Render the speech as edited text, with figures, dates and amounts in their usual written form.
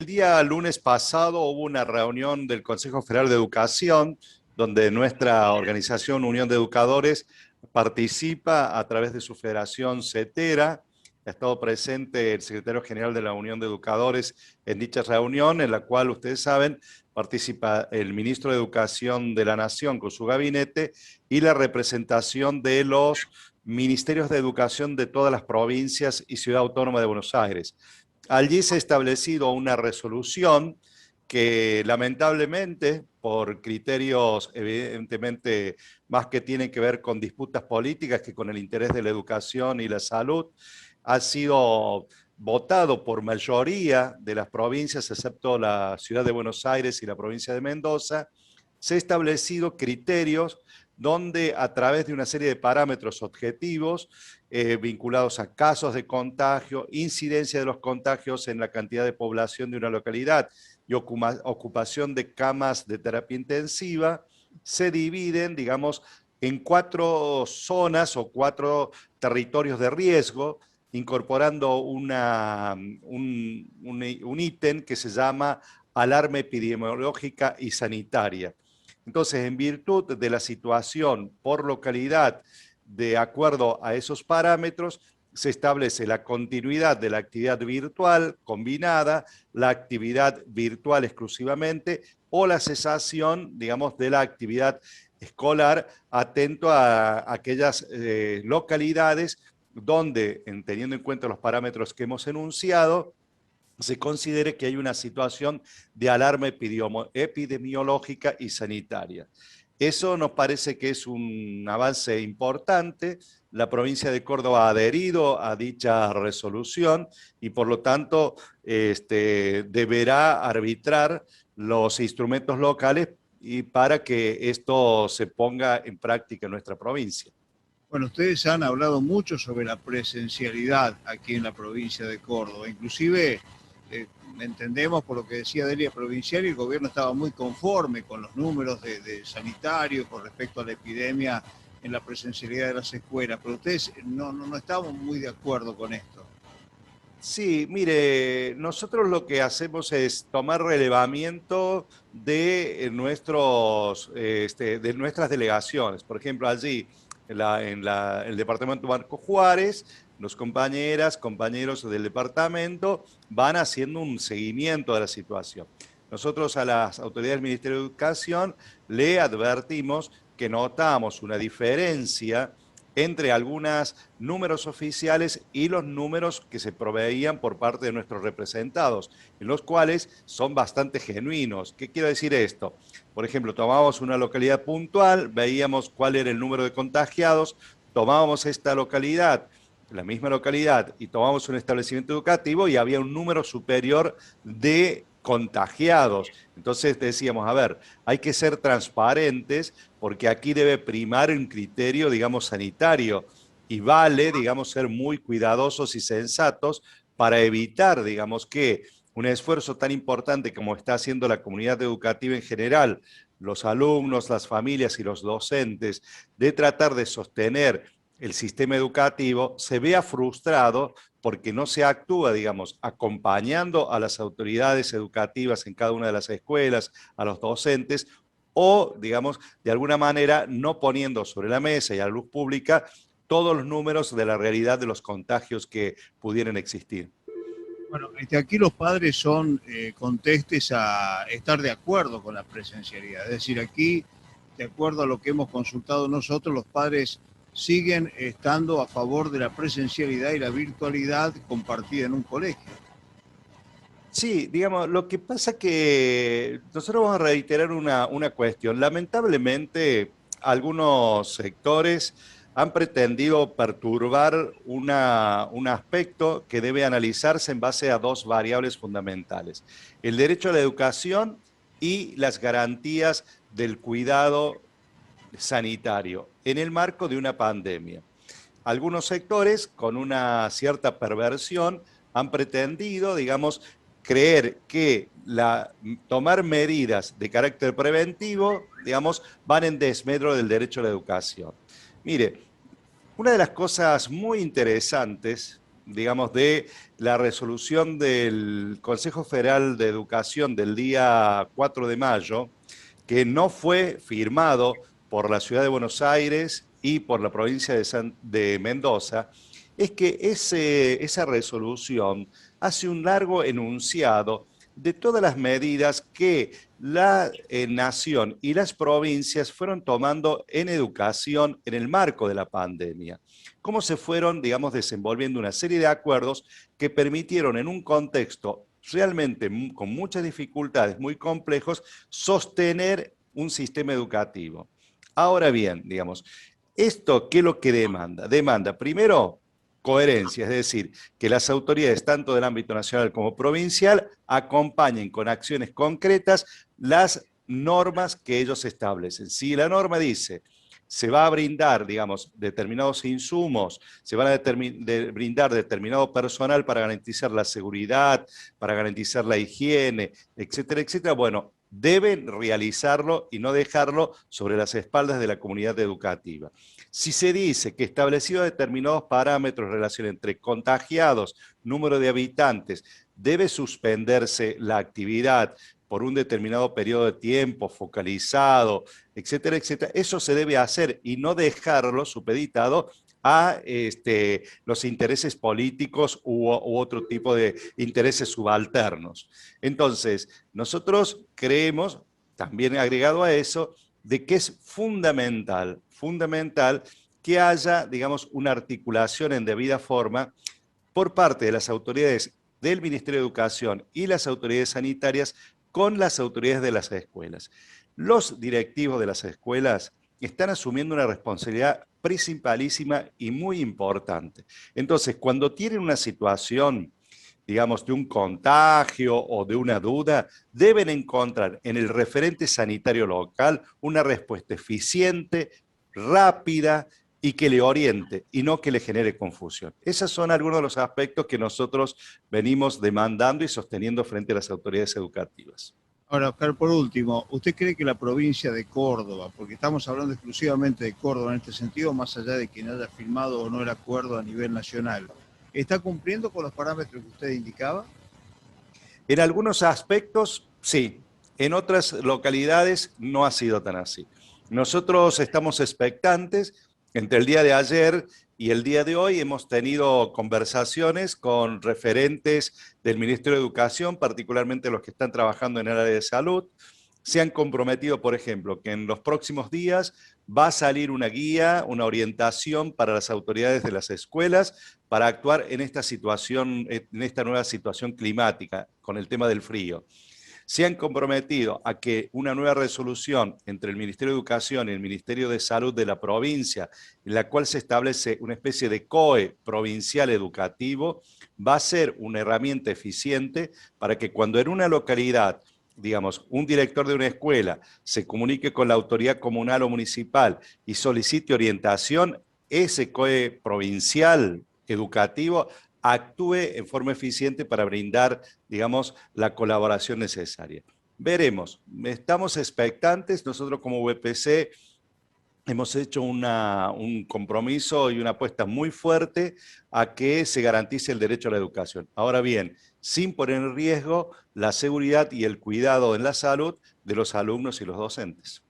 El día lunes pasado hubo una reunión del Consejo Federal de Educación, donde nuestra organización Unión de Educadores participa a través de su federación CETERA. Ha estado presente el secretario general de la Unión de Educadores en dicha reunión, en la cual, ustedes saben, participa el ministro de Educación de la Nación con su gabinete y la representación de los ministerios de educación de todas las provincias y Ciudad Autónoma de Buenos Aires. Allí se ha establecido una resolución que lamentablemente, por criterios evidentemente más que tienen que ver con disputas políticas que con el interés de la educación y la salud, ha sido votado por mayoría de las provincias, excepto la ciudad de Buenos Aires y la provincia de Mendoza. Se han establecido criterios donde a través de una serie de parámetros objetivos vinculados a casos de contagio, incidencia de los contagios en la cantidad de población de una localidad y ocupación de camas de terapia intensiva, se dividen, digamos, en 4 zonas o 4 territorios de riesgo, incorporando un ítem que se llama alarma epidemiológica y sanitaria. Entonces, en virtud de la situación por localidad, de acuerdo a esos parámetros, se establece la continuidad de la actividad virtual combinada, la actividad virtual exclusivamente o la cesación, digamos, de la actividad escolar, atento a aquellas localidades donde, teniendo en cuenta los parámetros que hemos enunciado, se considere que hay una situación de alarma epidemiológica y sanitaria. Eso nos parece que es un avance importante. La provincia de Córdoba ha adherido a dicha resolución y por lo tanto deberá arbitrar los instrumentos locales y para que esto se ponga en práctica en nuestra provincia. Bueno, ustedes han hablado mucho sobre la presencialidad aquí en la provincia de Córdoba. Inclusive, entendemos por lo que decía Delia Provincial, y el gobierno estaba muy conforme con los números de sanitarios con respecto a la epidemia en la presencialidad de las escuelas, pero ustedes no estamos muy de acuerdo con esto. Sí, mire, nosotros lo que hacemos es tomar relevamiento de de nuestras delegaciones. Por ejemplo, allí el departamento Marco Juárez, los compañeros del departamento van haciendo un seguimiento de la situación. Nosotros a las autoridades del Ministerio de Educación le advertimos que notamos una diferencia entre algunos números oficiales y los números que se proveían por parte de nuestros representados, en los cuales son bastante genuinos. ¿Qué quiero decir esto? Por ejemplo, tomábamos una localidad puntual, veíamos cuál era el número de contagiados, tomábamos esta localidad, la misma localidad, y tomábamos un establecimiento educativo y había un número superior de contagiados. Entonces decíamos, a ver, hay que ser transparentes porque aquí debe primar un criterio, digamos, sanitario y vale, digamos, ser muy cuidadosos y sensatos para evitar, digamos, que un esfuerzo tan importante como está haciendo la comunidad educativa en general, los alumnos, las familias y los docentes, de tratar de sostener el sistema educativo, se vea frustrado porque no se actúa, digamos, acompañando a las autoridades educativas en cada una de las escuelas, a los docentes, o, digamos, de alguna manera no poniendo sobre la mesa y a la luz pública todos los números de la realidad de los contagios que pudieran existir. Bueno, aquí los padres son contestes a estar de acuerdo con la presencialidad. Es decir, aquí, de acuerdo a lo que hemos consultado nosotros, los padres siguen estando a favor de la presencialidad y la virtualidad compartida en un colegio. Sí, digamos, lo que pasa que nosotros vamos a reiterar una cuestión. Lamentablemente, algunos sectores han pretendido perturbar un aspecto que debe analizarse en base a 2 variables fundamentales: el derecho a la educación y las garantías del cuidado sanitario en el marco de una pandemia. Algunos sectores, con una cierta perversión, han pretendido, digamos, creer que tomar medidas de carácter preventivo, digamos, van en desmedro del derecho a la educación. Mire, una de las cosas muy interesantes digamos, de la resolución del Consejo Federal de Educación del día 4 de mayo, que no fue firmado por la Ciudad de Buenos Aires y por la provincia de Mendoza, es que esa resolución hace un largo enunciado de todas las medidas que la nación y las provincias fueron tomando en educación en el marco de la pandemia. Cómo se fueron, digamos, desenvolviendo una serie de acuerdos que permitieron en un contexto realmente con muchas dificultades, muy complejos, sostener un sistema educativo. Ahora bien, digamos, ¿esto qué es lo que demanda? Demanda, primero, coherencia, es decir, que las autoridades, tanto del ámbito nacional como provincial, acompañen con acciones concretas las normas que ellos establecen. Si la norma dice se va a brindar, digamos, determinados insumos, se van a brindar determinado personal para garantizar la seguridad, para garantizar la higiene, etcétera, etcétera, bueno, deben realizarlo y no dejarlo sobre las espaldas de la comunidad educativa. Si se dice que establecidos determinados parámetros en relación entre contagiados, número de habitantes, debe suspenderse la actividad por un determinado periodo de tiempo, focalizado, etcétera, etcétera, eso se debe hacer y no dejarlo supeditado a los intereses políticos u otro tipo de intereses subalternos. Entonces, nosotros creemos, también agregado a eso, de que es fundamental que haya, digamos, una articulación en debida forma por parte de las autoridades del Ministerio de Educación y las autoridades sanitarias con las autoridades de las escuelas. Los directivos de las escuelas están asumiendo una responsabilidad principalísima y muy importante. Entonces, cuando tienen una situación, digamos, de un contagio o de una duda, deben encontrar en el referente sanitario local una respuesta eficiente, rápida y que le oriente y no que le genere confusión. Esos son algunos de los aspectos que nosotros venimos demandando y sosteniendo frente a las autoridades educativas. Ahora, Oscar, por último, ¿usted cree que la provincia de Córdoba, porque estamos hablando exclusivamente de Córdoba en este sentido, más allá de quien haya firmado o no el acuerdo a nivel nacional, está cumpliendo con los parámetros que usted indicaba? En algunos aspectos, sí. En otras localidades no ha sido tan así. Nosotros estamos expectantes. Entre el día de ayer y el día de hoy hemos tenido conversaciones con referentes del Ministerio de Educación, particularmente los que están trabajando en el área de salud. Se han comprometido, por ejemplo, que en los próximos días va a salir una guía, una orientación para las autoridades de las escuelas para actuar en esta situación, en esta nueva situación climática con el tema del frío. Se han comprometido a que una nueva resolución entre el Ministerio de Educación y el Ministerio de Salud de la provincia, en la cual se establece una especie de COE provincial educativo, va a ser una herramienta eficiente para que cuando en una localidad, digamos, un director de una escuela se comunique con la autoridad comunal o municipal y solicite orientación, ese COE provincial educativo actúe en forma eficiente para brindar, digamos, la colaboración necesaria. Veremos, estamos expectantes, nosotros como VPC hemos hecho un compromiso y una apuesta muy fuerte a que se garantice el derecho a la educación. Ahora bien, sin poner en riesgo la seguridad y el cuidado en la salud de los alumnos y los docentes.